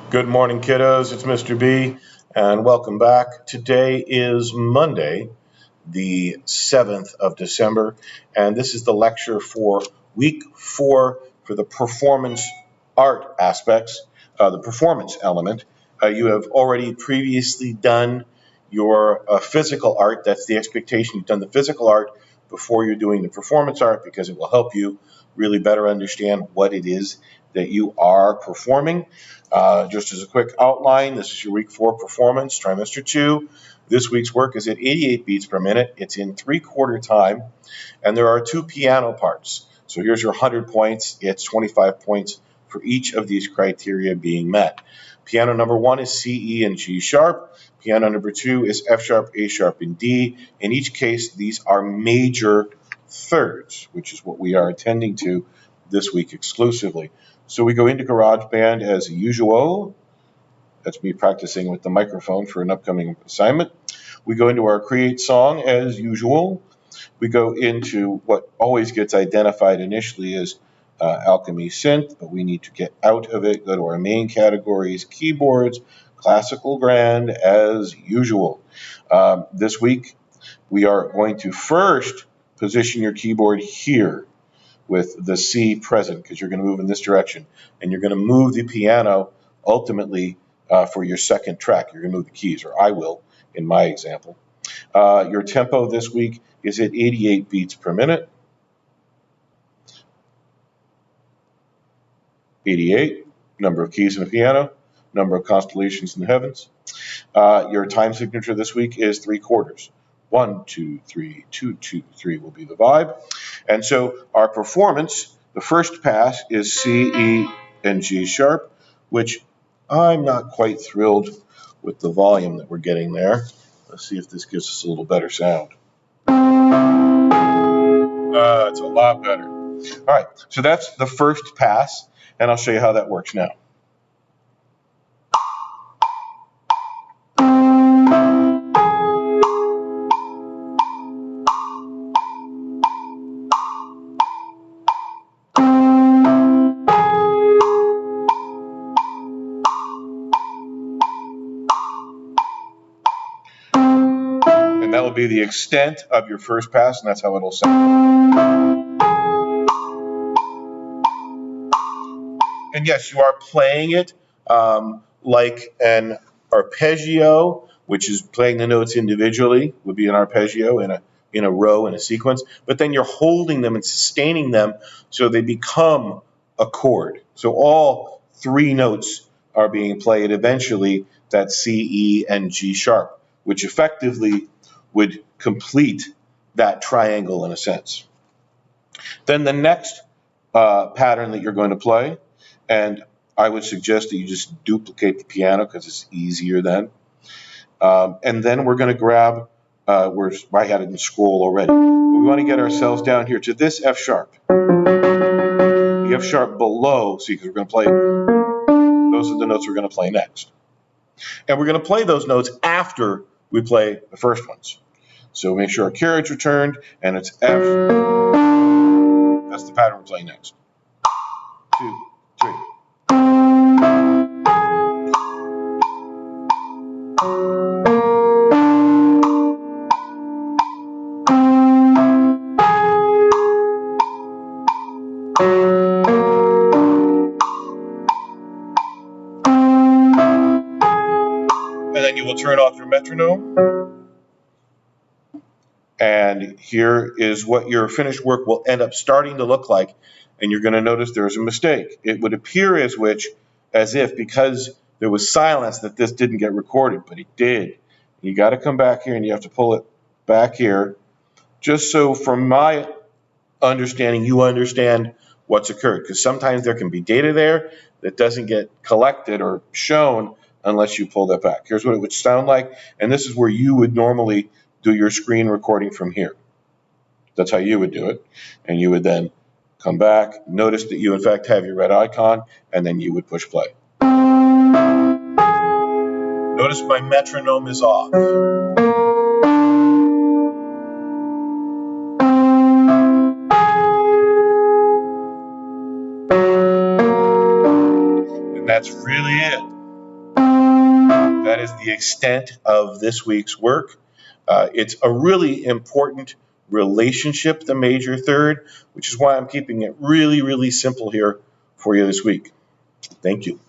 Good morning, kiddos. It's Mr. B, and welcome back. Today is Monday, the 7th of December, and this is the lecture for week 4 for the performance art aspects, the performance element. You have already previously done your physical art. That's the expectation. You've done the physical art before you're doing the performance art because it will help you really better understand what it is that you are performing. Just as a quick outline, this is your week 4 performance, trimester 2. This week's work is at 88 beats per minute. It's in 3/4 time, and there are 2 piano parts. So here's your 100 points. It's 25 points for each of these criteria being met. Piano number 1 is C, E, and G sharp. Piano number 2 is F sharp, A sharp, and D. In each case, these are major thirds, which is what we are attending to this week exclusively. So we go into GarageBand as usual. That's me practicing with the microphone for an upcoming assignment. We go into our Create Song as usual. We go into what always gets identified initially as Alchemy Synth, but we need to get out of it, go to our main categories, keyboards, classical grand as usual. This week, we are going to first position your keyboard here with the C present because you're going to move in this direction, and you're going to move the piano ultimately for your second track. You're going to move the keys, or I will in my example. Your tempo this week is at 88 beats per minute. 88, number of keys in the piano, number of constellations in the heavens. Your time signature this week is 3/4. 1, 2, 3, 2, 2, 3 will be the vibe. And so our performance, the first pass is C, E, and G sharp, which I'm not quite thrilled with the volume that we're getting there. Let's see if this gives us a little better sound. It's a lot better. All right, so that's the first pass, and I'll show you how that works now. And that will be the extent of your first pass, and that's how it'll sound. And yes, you are playing it like an arpeggio, which is playing the notes individually, would be an arpeggio in a row in a sequence. But then you're holding them and sustaining them so they become a chord. So all 3 notes are being played eventually. That's C, E, and G sharp, which effectively would complete that triangle in a sense. Then the next pattern that you're going to play, and I would suggest that you just duplicate the piano because it's easier then. And then we're going to grab, I had it in scroll already. But we want to get ourselves down here to this F sharp. The F sharp below, see, because we're going to play, those are the notes we're going to play next. And we're going to play those notes after we play the first ones. So make sure our carriage returned, and it's F. That's the pattern we're playing next. 2, 3. And then you will turn off your metronome. And here is what your finished work will end up starting to look like. And you're going to notice there's a mistake. It would appear as if because there was silence that this didn't get recorded, but it did. You got to come back here and you have to pull it back here, just so from my understanding, you understand what's occurred. Because sometimes there can be data there that doesn't get collected or shown unless you pull that back. Here's what it would sound like. And this is where you would normally do your screen recording from here. That's how you would do it. And you would then come back, notice that you in fact have your red icon, and then you would push play. Notice my metronome is off. And that's really it. That is the extent of this week's work. It's a really important relationship, the major third, which is why I'm keeping it really, really simple here for you this week. Thank you.